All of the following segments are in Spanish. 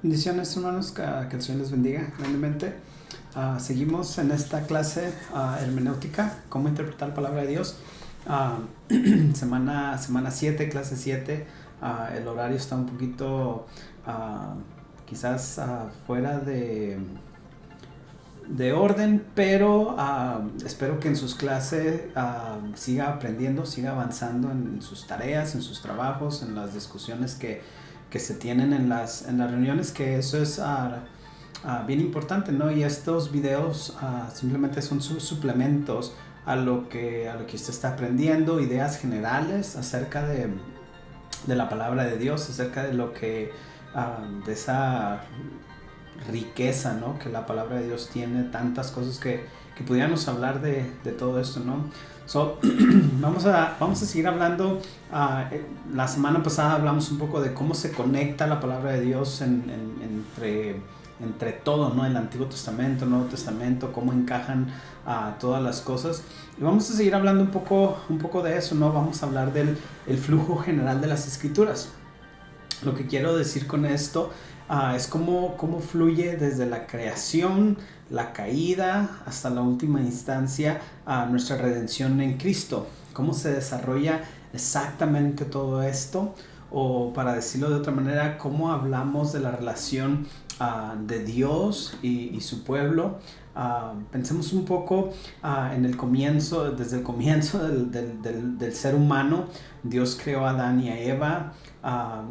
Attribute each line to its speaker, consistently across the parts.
Speaker 1: Bendiciones, hermanos, que el Señor les bendiga grandemente. Seguimos en esta clase hermenéutica, cómo interpretar la palabra de Dios. Ah, semana 7, clase 7. El horario está un poquito quizás fuera de orden, pero espero que en sus clases siga aprendiendo, siga avanzando en sus tareas, en sus trabajos, en las discusiones que se tienen en las reuniones, que eso es bien importante, ¿no? Y estos videos simplemente son suplementos a lo que usted está aprendiendo, ideas generales acerca de la palabra de Dios, acerca de lo que de esa riqueza, ¿no? Que la palabra de Dios tiene, tantas cosas que pudiéramos hablar de todo esto, ¿no? Vamos a seguir hablando. La semana pasada hablamos un poco de cómo se conecta la palabra de Dios entre todo, ¿no? El Antiguo Testamento, el Nuevo Testamento, cómo encajan todas las cosas. Y vamos a seguir hablando un poco de eso, ¿no? Vamos a hablar del flujo general de las Escrituras. Lo que quiero decir con esto es cómo fluye desde la creación, la caída, hasta la última instancia, nuestra redención en Cristo. Cómo se desarrolla exactamente todo esto, o para decirlo de otra manera, cómo hablamos de la relación de Dios y su pueblo. Pensemos un poco en el comienzo, desde el comienzo del ser humano. Dios creó a Adán y a Eva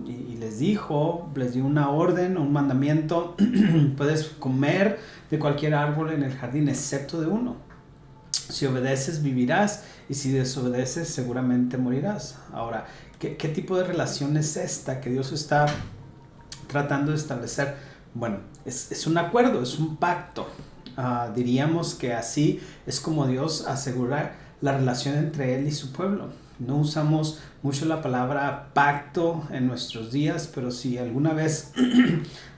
Speaker 1: y les dio una orden, un mandamiento: puedes comer de cualquier árbol en el jardín excepto de uno. Si obedeces vivirás, y si desobedeces seguramente morirás. Ahora, ¿qué tipo de relación es esta que Dios está tratando de establecer? Bueno, es un acuerdo, es un pacto. Diríamos que así es como Dios asegura la relación entre Él y su pueblo. No usamos mucho la palabra pacto en nuestros días, pero si alguna vez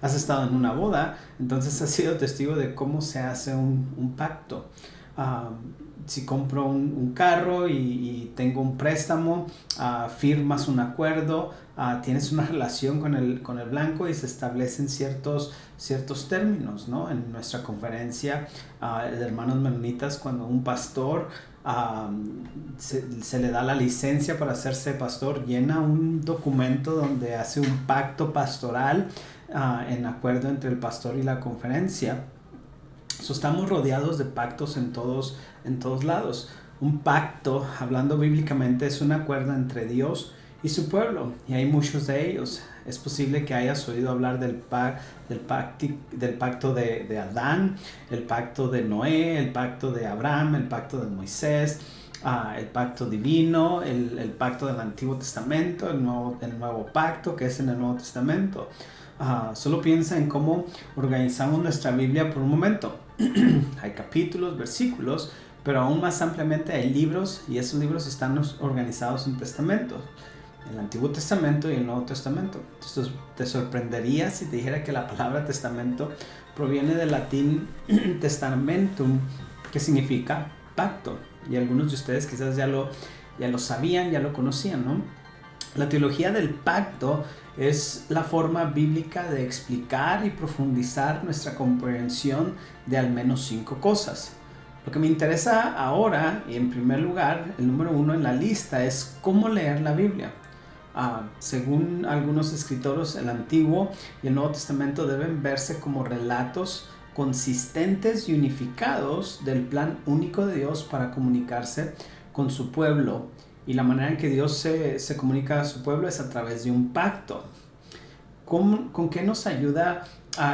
Speaker 1: has estado en una boda, entonces has sido testigo de cómo se hace un pacto. Si compro un carro y tengo un préstamo, firmas un acuerdo, tienes una relación con el blanco y se establecen ciertos términos, ¿no? En nuestra conferencia de hermanos menonitas, cuando un pastor se le da la licencia para hacerse pastor, llena un documento donde hace un pacto pastoral en acuerdo entre el pastor y la conferencia. Estamos rodeados de pactos en todos lados. Un pacto, hablando bíblicamente, es un acuerdo entre Dios y su pueblo, y hay muchos de ellos. Es posible que hayas oído hablar del pacto de Adán, el pacto de Noé, el pacto de Abraham, el pacto de Moisés, el pacto divino, el pacto del Antiguo Testamento, el nuevo pacto que es en el Nuevo Testamento. Solo piensa en cómo organizamos nuestra Biblia por un momento. Hay capítulos, versículos, pero aún más ampliamente hay libros, y esos libros están organizados en testamentos: el Antiguo Testamento y el Nuevo Testamento. Entonces, te sorprendería si te dijera que la palabra testamento proviene del latín testamentum, que significa pacto, y algunos de ustedes quizás ya lo sabían, ya lo conocían, ¿no? La teología del pacto es la forma bíblica de explicar y profundizar nuestra comprensión de al menos 5 cosas. Lo que me interesa ahora, y en primer lugar, el número 1 en la lista, es cómo leer la Biblia. Según algunos escritores, el Antiguo y el Nuevo Testamento deben verse como relatos consistentes y unificados del plan único de Dios para comunicarse con su pueblo. Y la manera en que Dios se comunica a su pueblo es a través de un pacto. ¿Con qué nos ayuda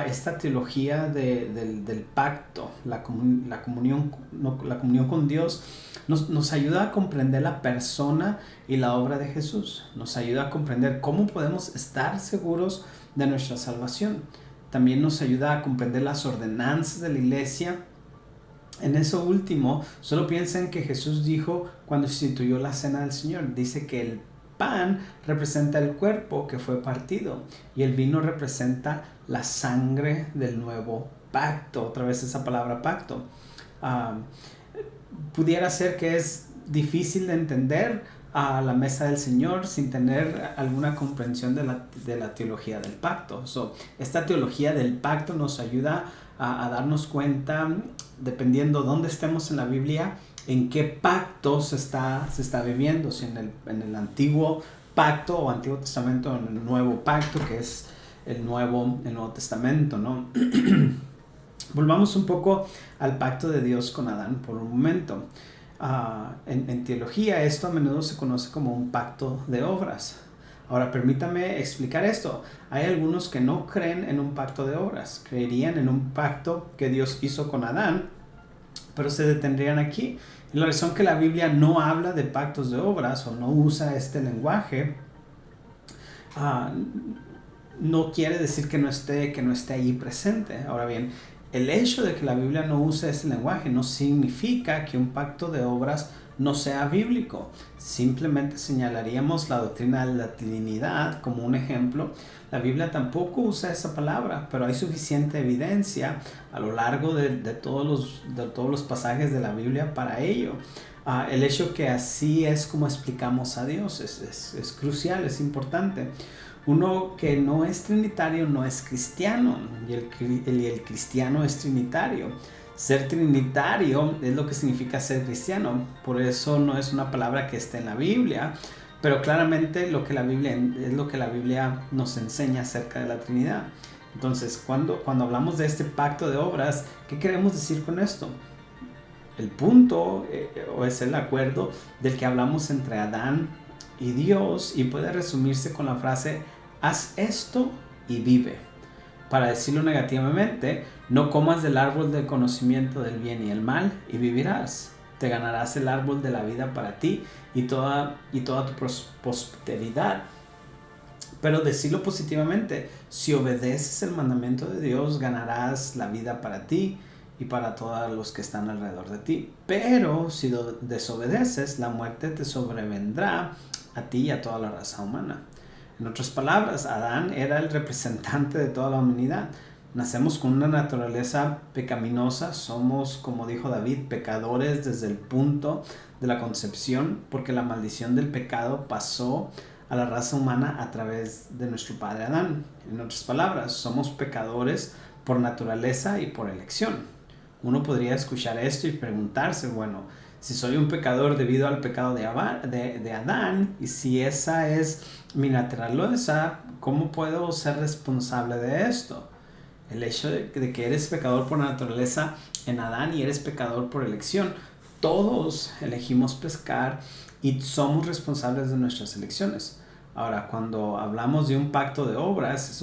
Speaker 1: esta teología del pacto? La comunión con Dios nos ayuda a comprender la persona y la obra de Jesús. Nos ayuda a comprender cómo podemos estar seguros de nuestra salvación. También nos ayuda a comprender las ordenanzas de la iglesia. En eso último, solo piensen que Jesús dijo cuando instituyó la cena del Señor. Dice que el pan representa el cuerpo que fue partido, y el vino representa la sangre del nuevo pacto. Otra vez esa palabra pacto. Pudiera ser que es difícil de entender a la mesa del Señor sin tener alguna comprensión de la teología del pacto. Esta teología del pacto nos ayuda a darnos cuenta, dependiendo dónde estemos en la Biblia, en qué pacto se está viviendo, si en el antiguo pacto o Antiguo Testamento, o en el nuevo pacto, que es el Nuevo Testamento, ¿no? Volvamos un poco al pacto de Dios con Adán por un momento. En teología esto a menudo se conoce como un pacto de obras. Ahora permítame explicar esto. Hay algunos que no creen en un pacto de obras, creerían en un pacto que Dios hizo con Adán, pero se detendrían aquí. Y la razón que la Biblia no habla de pactos de obras o no usa este lenguaje no quiere decir que no esté ahí presente. Ahora bien, el hecho de que la Biblia no use ese lenguaje no significa que un pacto de obras no sea bíblico. Simplemente señalaríamos la doctrina de la Trinidad como un ejemplo. La Biblia tampoco usa esa palabra, pero hay suficiente evidencia a lo largo de todos los pasajes de la Biblia para ello. El hecho que así es como explicamos a Dios es crucial, es importante. Uno que no es trinitario no es cristiano, y el cristiano es trinitario. Ser trinitario es lo que significa ser cristiano. Por eso no es una palabra que esté en la Biblia, pero claramente es lo que la Biblia nos enseña acerca de la Trinidad. Entonces, cuando hablamos de este pacto de obras, ¿qué queremos decir con esto? El punto o es el acuerdo del que hablamos entre Adán y Dios, y puede resumirse con la frase: haz esto y vive. Para decirlo negativamente, no comas del árbol del conocimiento del bien y el mal y vivirás. Te ganarás el árbol de la vida para ti y toda tu posteridad. Pero decirlo positivamente: si obedeces el mandamiento de Dios, ganarás la vida para ti y para todos los que están alrededor de ti. Pero si desobedeces, la muerte te sobrevendrá a ti y a toda la raza humana. En otras palabras, Adán era el representante de toda la humanidad. Nacemos con una naturaleza pecaminosa, somos, como dijo David, pecadores desde el punto de la concepción, porque la maldición del pecado pasó a la raza humana a través de nuestro padre Adán. En otras palabras, somos pecadores por naturaleza y por elección. Uno podría escuchar esto y preguntarse, bueno, si soy un pecador debido al pecado de Adán, y si esa es mi naturaleza, ¿cómo puedo ser responsable de esto? El hecho de que eres pecador por naturaleza en Adán y eres pecador por elección. Todos elegimos pecar y somos responsables de nuestras elecciones. Ahora, cuando hablamos de un pacto de obras, es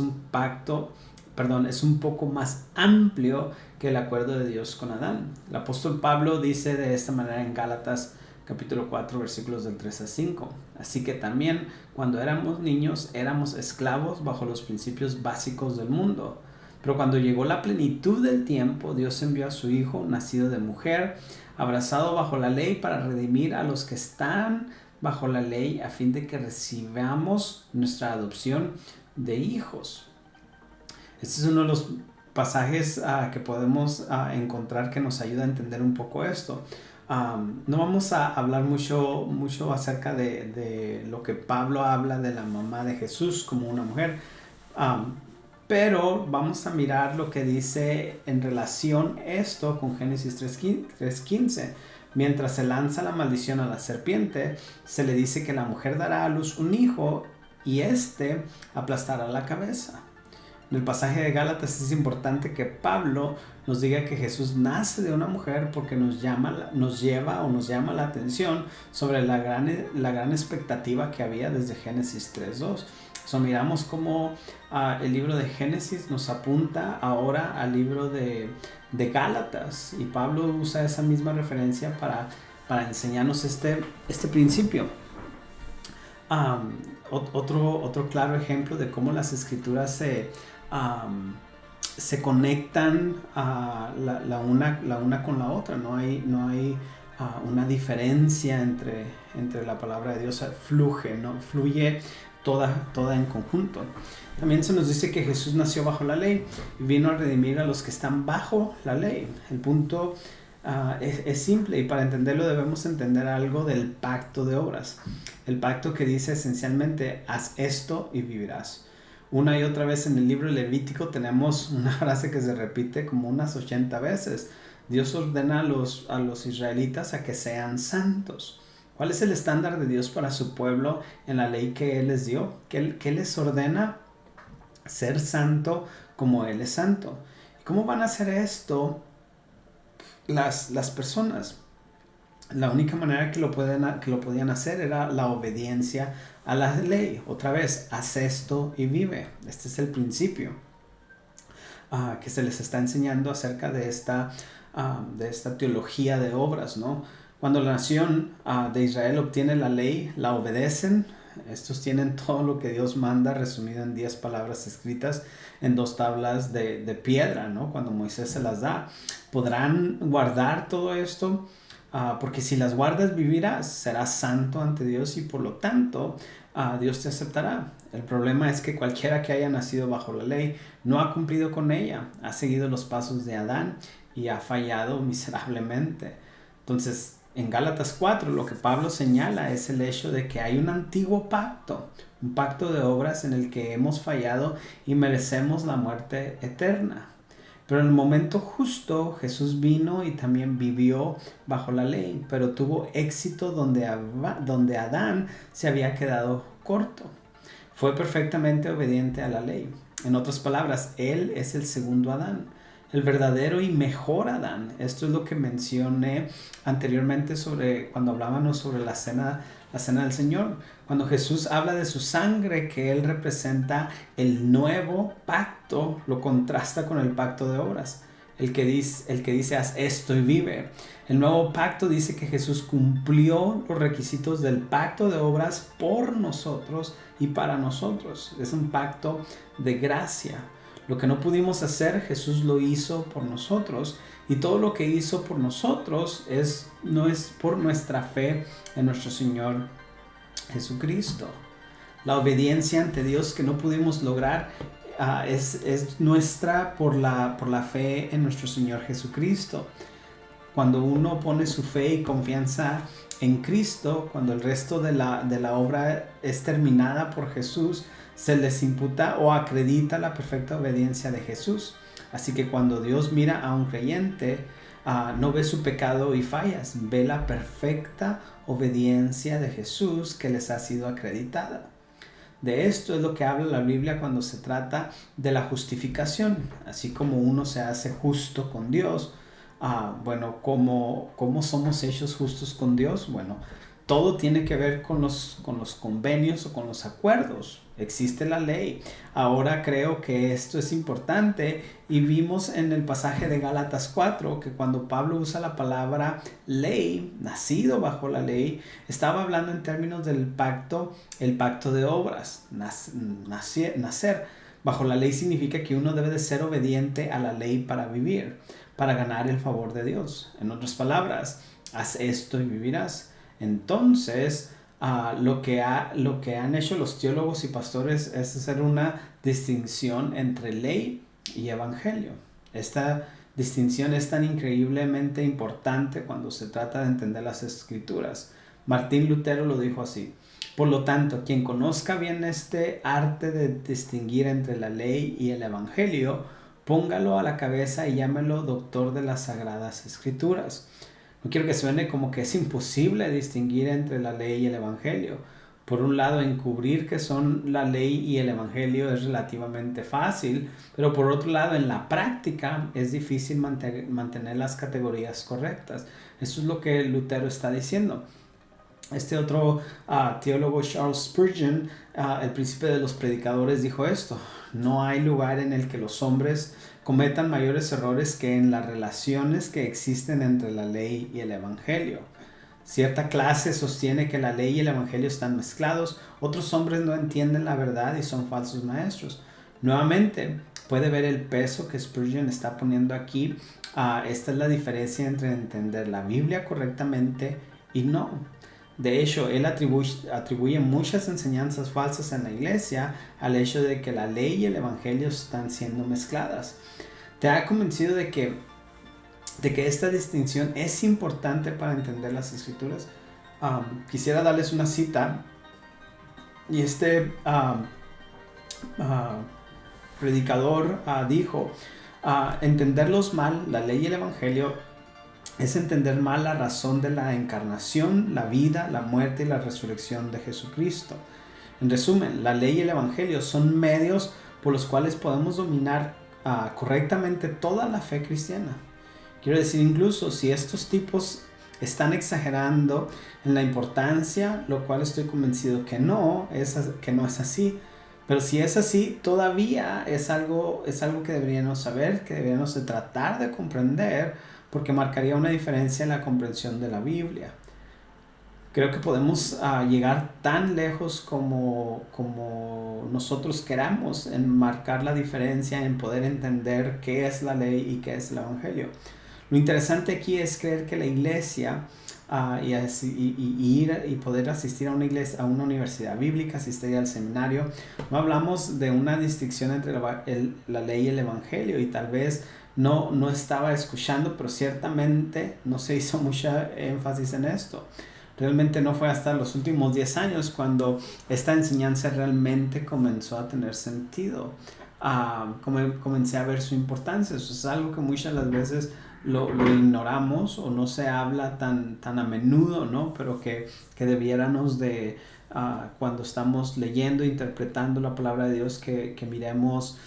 Speaker 1: un poco más amplio que el acuerdo de Dios con Adán. El apóstol Pablo dice de esta manera en Gálatas capítulo 4 versículos del 3 a 5. Así que también cuando éramos niños éramos esclavos bajo los principios básicos del mundo. Pero cuando llegó la plenitud del tiempo, Dios envió a su Hijo, nacido de mujer, abrazado bajo la ley, para redimir a los que están bajo la ley, a fin de que recibamos nuestra adopción de hijos. Este es uno de los pasajes que podemos encontrar que nos ayuda a entender un poco esto. No vamos a hablar mucho acerca de lo que Pablo habla de la mamá de Jesús como una mujer, pero vamos a mirar lo que dice en relación esto con Génesis 3:15. Mientras se lanza la maldición a la serpiente, se le dice que la mujer dará a luz un hijo y éste aplastará la cabeza. En el pasaje de Gálatas es importante que Pablo nos diga que Jesús nace de una mujer porque nos llama la atención sobre la gran expectativa que había desde Génesis 3:2. Miramos cómo el libro de Génesis nos apunta ahora al libro de Gálatas, y Pablo usa esa misma referencia para enseñarnos este principio. Otro claro ejemplo de cómo las escrituras se conectan la una con la otra. No hay una diferencia entre la palabra de Dios. Fluye toda en conjunto. También se nos dice que Jesús nació bajo la ley y vino a redimir a los que están bajo la ley. El punto es simple, y para entenderlo debemos entender algo del pacto de obras. El pacto que dice esencialmente: haz esto y vivirás. Una y otra vez en el libro Levítico tenemos una frase que se repite como unas 80 veces. Dios ordena a los israelitas a que sean santos. ¿Cuál es el estándar de Dios para su pueblo en la ley que Él les dio? ¿Qué les ordena? Ser santo como Él es santo. ¿Y cómo van a hacer esto las personas? La única manera que lo podían hacer era la obediencia a la ley. Otra vez, haz esto y vive. Este es el principio que se les está enseñando acerca de esta teología de obras, ¿no? Cuando la nación de Israel obtiene la ley, la obedecen. Estos tienen todo lo que Dios manda resumido en 10 palabras escritas en 2 tablas de piedra, ¿no? Cuando Moisés se las da. ¿Podrán guardar todo esto? Porque si las guardas vivirás, serás santo ante Dios y por lo tanto Dios te aceptará. El problema es que cualquiera que haya nacido bajo la ley no ha cumplido con ella, ha seguido los pasos de Adán y ha fallado miserablemente. Entonces, en Gálatas 4 lo que Pablo señala es el hecho de que hay un antiguo pacto, un pacto de obras en el que hemos fallado y merecemos la muerte eterna. Pero en el momento justo Jesús vino y también vivió bajo la ley, pero tuvo éxito donde Adán se había quedado corto. Fue perfectamente obediente a la ley. En otras palabras, Él es el segundo Adán, el verdadero y mejor Adán. Esto es lo que mencioné anteriormente cuando hablábamos sobre la cena del Señor. Cuando Jesús habla de su sangre, que Él representa el nuevo pacto, lo contrasta con el pacto de obras. El que dice haz esto y vive. El nuevo pacto dice que Jesús cumplió los requisitos del pacto de obras por nosotros y para nosotros. Es un pacto de gracia. Lo que no pudimos hacer, Jesús lo hizo por nosotros. Y todo lo que hizo por nosotros no es por nuestra fe en nuestro Señor Jesucristo. La obediencia ante Dios que no pudimos lograr es nuestra por la fe en nuestro Señor Jesucristo. Cuando uno pone su fe y confianza en Cristo, cuando el resto de la obra es terminada por Jesús, se les imputa o acredita la perfecta obediencia de Jesús. Así que cuando Dios mira a un creyente, no ve su pecado y fallas, ve la perfecta obediencia de Jesús que les ha sido acreditada. De esto es lo que habla la Biblia cuando se trata de la justificación. Así como uno se hace justo con Dios, ¿cómo somos hechos justos con Dios? Bueno, todo tiene que ver con los convenios o con los acuerdos. Existe la ley. Ahora creo que esto es importante y vimos en el pasaje de Gálatas 4 que cuando Pablo usa la palabra ley, nacido bajo la ley, estaba hablando en términos del pacto, el pacto de obras, nacer. Bajo la ley significa que uno debe de ser obediente a la ley para vivir, para ganar el favor de Dios. En otras palabras, haz esto y vivirás. Entonces, lo que han hecho los teólogos y pastores es hacer una distinción entre ley y evangelio. Esta distinción es tan increíblemente importante cuando se trata de entender las escrituras. Martín Lutero lo dijo así: por lo tanto, quien conozca bien este arte de distinguir entre la ley y el evangelio, póngalo a la cabeza y llámelo doctor de las sagradas escrituras. No quiero que suene como que es imposible distinguir entre la ley y el evangelio. Por un lado, encubrir que son la ley y el evangelio es relativamente fácil, pero por otro lado, en la práctica es difícil mantener las categorías correctas. Eso es lo que Lutero está diciendo. Este otro teólogo, Charles Spurgeon, el príncipe de los predicadores, dijo esto: no hay lugar en el que los hombres cometan mayores errores que en las relaciones que existen entre la ley y el evangelio. Cierta clase sostiene que la ley y el evangelio están mezclados. Otros hombres no entienden la verdad y son falsos maestros. Nuevamente, puede ver el peso que Spurgeon está poniendo aquí. Esta es la diferencia entre entender la Biblia correctamente y no. De hecho, él atribuye muchas enseñanzas falsas en la iglesia al hecho de que la ley y el evangelio están siendo mezcladas. ¿Te ha convencido de que de que esta distinción es importante para entender las Escrituras. Quisiera darles una cita, y predicador dijo, entenderlos mal, la ley y el evangelio, es entender mal la razón de la encarnación, la vida, la muerte y la resurrección de Jesucristo. En resumen, la ley y el evangelio son medios por los cuales podemos dominar correctamente toda la fe cristiana. Quiero decir, incluso si estos tipos están exagerando en la importancia, lo cual estoy convencido que no es así. Pero si es así, todavía es algo que deberíamos saber, que deberíamos de tratar de comprender, porque marcaría una diferencia en la comprensión de la Biblia. Creo que podemos llegar tan lejos como nosotros queramos en marcar la diferencia, en poder entender qué es la ley y qué es el evangelio. Lo interesante aquí es creer que la iglesia ir y poder asistir a una iglesia, a una universidad bíblica, asistir al seminario. No hablamos de una distinción entre la ley y el evangelio, y tal vez no estaba escuchando, pero ciertamente no se hizo mucha énfasis en esto. Realmente no fue hasta los últimos 10 años cuando esta enseñanza realmente comenzó a tener sentido. Comencé a ver su importancia. Eso es algo que muchas de las veces lo ignoramos o no se habla tan a menudo, ¿no? Pero que debiéramos de, cuando estamos leyendo e interpretando la palabra de Dios, que miremos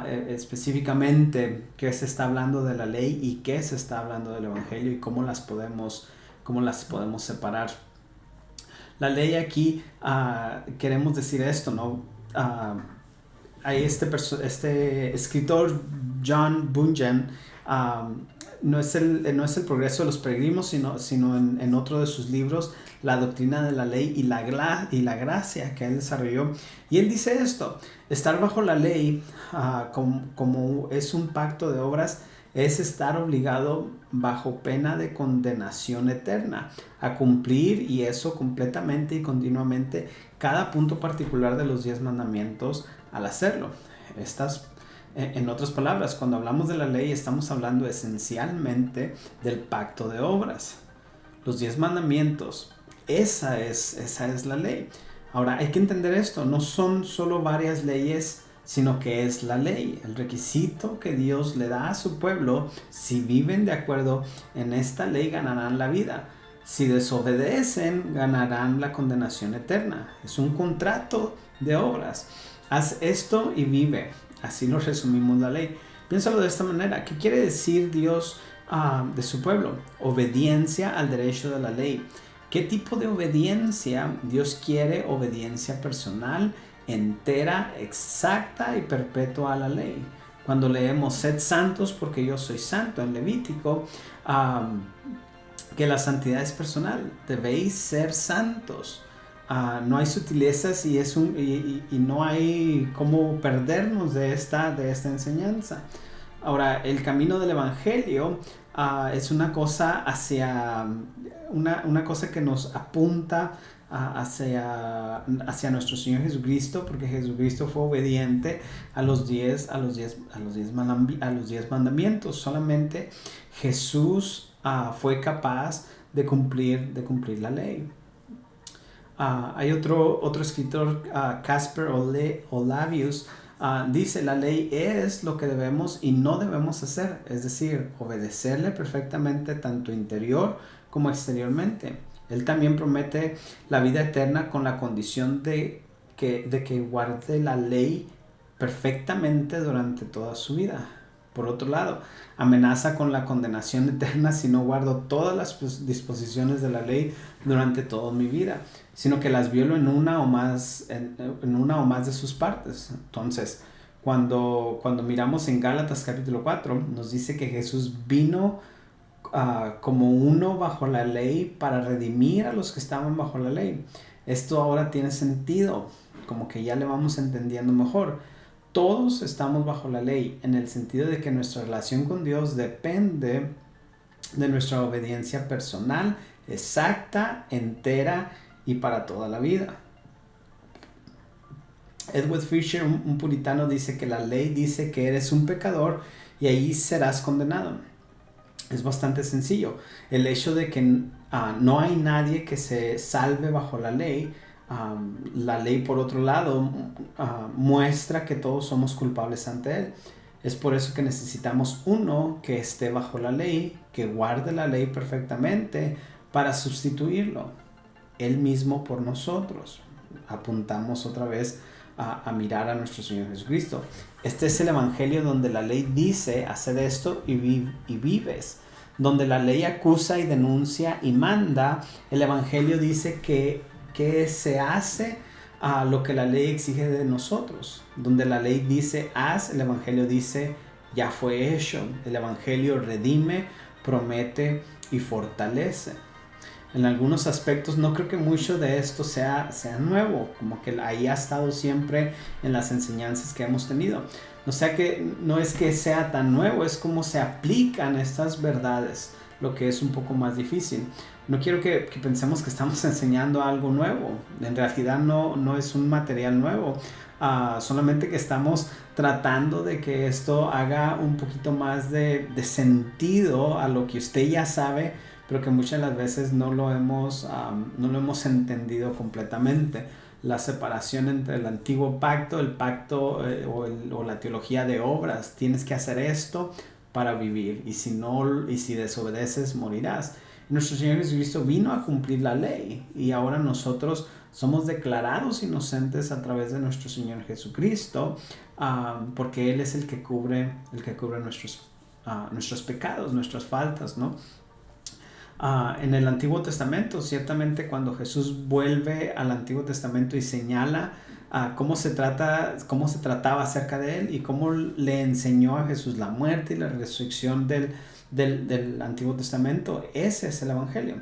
Speaker 1: específicamente qué se está hablando de la ley y qué se está hablando del evangelio y cómo las podemos separar. La ley aquí, queremos decir esto, ¿no? Hay este escritor, John Bunyan, no es el progreso de los peregrinos, sino en otro de sus libros, La doctrina de la ley y la gracia, que él desarrolló. Y él dice esto: estar bajo la ley, como es un pacto de obras, es estar obligado bajo pena de condenación eterna a cumplir, y eso completamente y continuamente, cada punto particular de los 10 mandamientos al hacerlo. En otras palabras, cuando hablamos de la ley, estamos hablando esencialmente del pacto de obras. Los 10 mandamientos, esa es la ley. Ahora, hay que entender esto: no son solo varias leyes, sino que es la ley, el requisito que Dios le da a su pueblo. Si viven de acuerdo en esta ley, ganarán la vida. Si desobedecen, ganarán la condenación eterna. Es un contrato de obras. Haz esto y vive. Así lo resumimos la ley. Piénsalo de esta manera: ¿qué quiere decir Dios de su pueblo? Obediencia al derecho de la ley. ¿Qué tipo de obediencia? Dios quiere obediencia personal, entera, exacta y perpetua a la ley. Cuando leemos sed santos porque yo soy santo en Levítico, que la santidad es personal. Debéis ser santos. No hay sutilezas y no hay cómo perdernos de esta enseñanza. Ahora, el camino del evangelio es una cosa hacia una cosa que nos apunta hacia nuestro Señor Jesucristo, porque Jesucristo fue obediente a los 10 mandamientos. Solamente Jesús fue capaz de cumplir la ley. Hay otro escritor, Casper Olavius, dice: la ley es lo que debemos y no debemos hacer, es decir, obedecerle perfectamente tanto interior como exteriormente. Él también promete la vida eterna con la condición de que guarde la ley perfectamente durante toda su vida. Por otro lado, amenaza con la condenación eterna si no guardo todas las disposiciones de la ley durante toda mi vida, sino que las violo en una o más de sus partes. Entonces, cuando miramos en Gálatas capítulo 4, nos dice que Jesús vino como uno bajo la ley para redimir a los que estaban bajo la ley. Esto ahora tiene sentido, como que ya le vamos entendiendo mejor. Todos estamos bajo la ley, en el sentido de que nuestra relación con Dios depende de nuestra obediencia personal, exacta, entera y para toda la vida. Edward Fisher, un puritano, dice que la ley dice que eres un pecador y ahí serás condenado. Es bastante sencillo. El hecho de que no hay nadie que se salve bajo la ley por otro lado muestra que todos somos culpables ante Él. Es por eso que necesitamos uno que esté bajo la ley, que guarde la ley perfectamente para sustituirlo. Él mismo por nosotros. Apuntamos otra vez a mirar a nuestro Señor Jesucristo. Este es el evangelio donde la ley dice hacer esto y vives. Donde la ley acusa y denuncia y manda, el evangelio dice que se hace a lo que la ley exige de nosotros. Donde la ley dice haz, el evangelio dice ya fue hecho. El evangelio redime, promete y fortalece. En algunos aspectos no creo que mucho de esto sea nuevo, como que ahí ha estado siempre en las enseñanzas que hemos tenido. O sea que no es que sea tan nuevo, es como se aplican estas verdades, lo que es un poco más difícil. No quiero que pensemos que estamos enseñando algo nuevo, en realidad no es un material nuevo, solamente que estamos tratando de que esto haga un poquito más de sentido a lo que usted ya sabe, pero que muchas de las veces no lo hemos entendido completamente. La separación entre el antiguo pacto, el pacto o la teología de obras. Tienes que hacer esto para vivir, y si desobedeces morirás. Nuestro Señor Jesucristo vino a cumplir la ley, y ahora nosotros somos declarados inocentes a través de nuestro Señor Jesucristo, porque Él es el que cubre nuestros pecados, nuestras faltas, ¿no? En el Antiguo Testamento, ciertamente cuando Jesús vuelve al Antiguo Testamento y señala cómo se trataba acerca de él y cómo le enseñó a Jesús la muerte y la resurrección del Antiguo Testamento, ese es el Evangelio.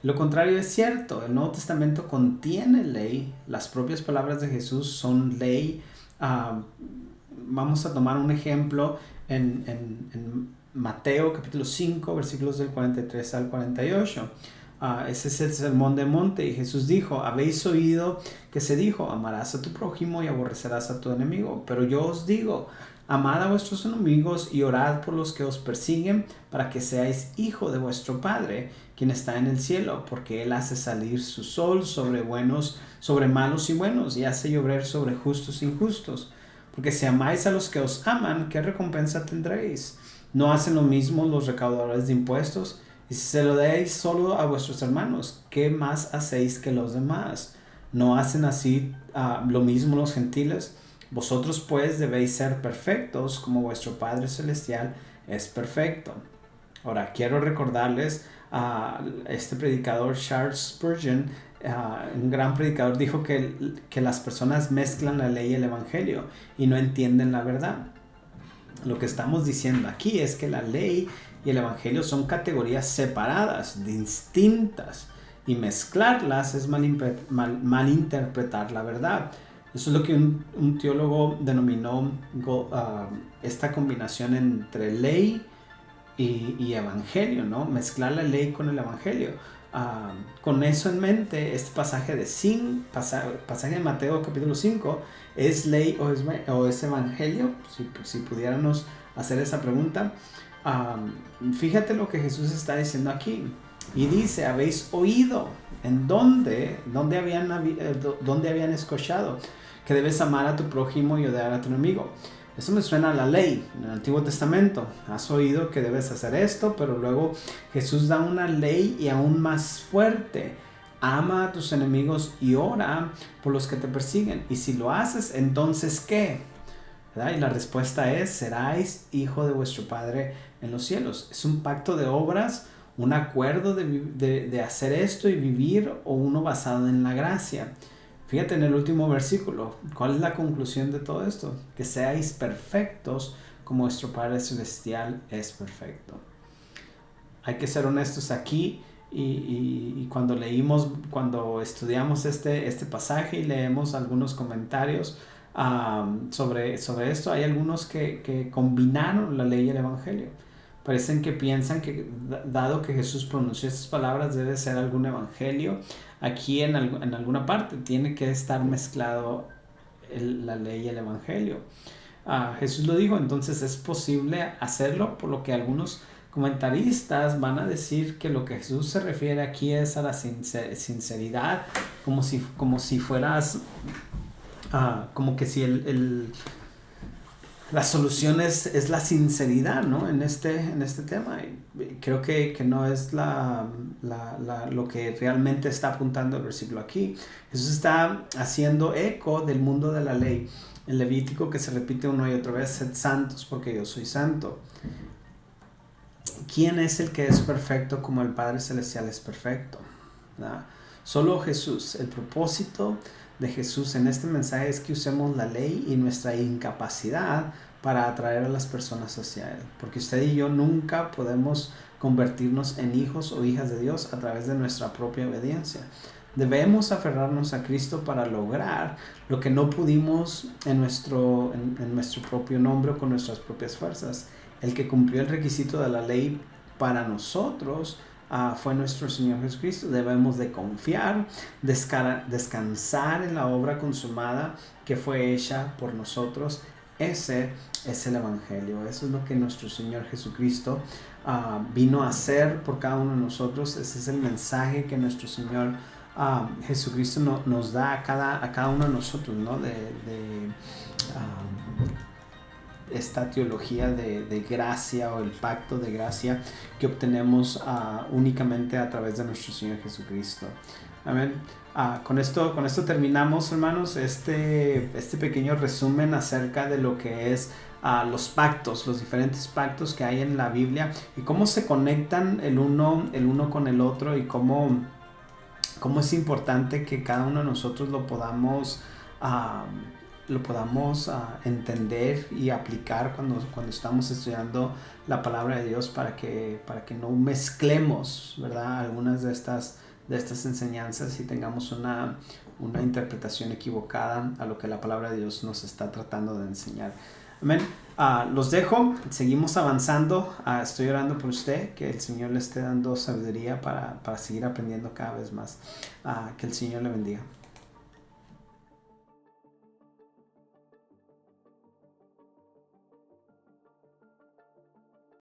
Speaker 1: Lo contrario es cierto, el Nuevo Testamento contiene ley, las propias palabras de Jesús son ley. Vamos a tomar un ejemplo en Mateo capítulo 5 versículos del 43 al 48. Ese es el sermón del monte, y Jesús dijo: habéis oído que se dijo, amarás a tu prójimo y aborrecerás a tu enemigo, pero yo os digo, amad a vuestros enemigos y orad por los que os persiguen, para que seáis hijo de vuestro Padre quien está en el cielo, porque Él hace salir su sol sobre malos y buenos, y hace llover sobre justos e injustos. Porque si amáis a los que os aman, ¿qué recompensa tendréis? ¿No hacen lo mismo los recaudadores de impuestos? Y si se lo deis solo a vuestros hermanos, ¿qué más hacéis que los demás? ¿No hacen así lo mismo los gentiles? Vosotros pues debéis ser perfectos, como vuestro Padre Celestial es perfecto. Ahora, quiero recordarles a este predicador Charles Spurgeon, un gran predicador, dijo que las personas mezclan la ley y el evangelio y no entienden la verdad. Lo que estamos diciendo aquí es que la ley y el evangelio son categorías separadas, distintas, y mezclarlas es malinterpretar la verdad. Eso es lo que un teólogo denominó esta combinación entre ley y evangelio, ¿no? Mezclar la ley con el evangelio. Con eso en mente, este pasaje de Mateo capítulo 5, ¿es ley o es evangelio? Si pudiéramos hacer esa pregunta. Fíjate lo que Jesús está diciendo aquí. Y dice: habéis oído. ¿En dónde habían escuchado que debes amar a tu prójimo y odiar a tu enemigo? Eso me suena a la ley en el Antiguo Testamento. Has oído que debes hacer esto, pero luego Jesús da una ley y aún más fuerte. Ama a tus enemigos y ora por los que te persiguen. Y si lo haces, entonces ¿qué? ¿Verdad? Y la respuesta es: seráis hijo de vuestro Padre en los cielos. Es un pacto de obras, un acuerdo de hacer esto y vivir, o uno basado en la gracia. Fíjate en el último versículo, ¿cuál es la conclusión de todo esto? Que seáis perfectos como vuestro Padre Celestial es perfecto. Hay que ser honestos aquí, y cuando estudiamos este pasaje y leemos algunos comentarios sobre esto, hay algunos que combinaron la ley y el evangelio. Parecen que piensan que dado que Jesús pronunció estas palabras debe ser algún evangelio. Aquí en alguna parte tiene que estar mezclado la ley y el evangelio. Jesús lo dijo, entonces es posible hacerlo, por lo que algunos comentaristas van a decir que lo que Jesús se refiere aquí es a la sinceridad, como si fueras, como que si la solución es la sinceridad, ¿no? En este tema. Y creo que no es lo que realmente está apuntando el versículo aquí. Jesús está haciendo eco del mundo de la ley. En Levítico, que se repite una y otra vez: sed santos porque yo soy santo. ¿Quién es el que es perfecto como el Padre Celestial es perfecto? ¿No? Solo Jesús. El propósito de Jesús en este mensaje es que usemos la ley y nuestra incapacidad para atraer a las personas hacia Él. Porque usted y yo nunca podemos convertirnos en hijos o hijas de Dios a través de nuestra propia obediencia. Debemos aferrarnos a Cristo para lograr lo que no pudimos en nuestro propio nombre o con nuestras propias fuerzas. El que cumplió el requisito de la ley para nosotros fue nuestro Señor Jesucristo. Debemos de confiar, descansar en la obra consumada que fue hecha por nosotros. Ese es el Evangelio. Eso es lo que nuestro Señor Jesucristo vino a hacer por cada uno de nosotros. Ese es el mensaje que nuestro Señor Jesucristo nos da a cada uno de nosotros, ¿no? Esta teología de gracia, o el pacto de gracia que obtenemos únicamente a través de nuestro Señor Jesucristo. Amén. Con esto terminamos, hermanos, este pequeño resumen acerca de lo que es los pactos, los diferentes pactos que hay en la Biblia y cómo se conectan el uno con el otro, y cómo es importante que cada uno de nosotros lo podamos entender y aplicar cuando estamos estudiando la palabra de Dios, para que no mezclemos, ¿verdad?, algunas de estas enseñanzas y tengamos una interpretación equivocada a lo que la palabra de Dios nos está tratando de enseñar. Amén. Los dejo, seguimos avanzando. Estoy orando por usted, que el Señor le esté dando sabiduría para seguir aprendiendo cada vez más. Que el Señor le bendiga.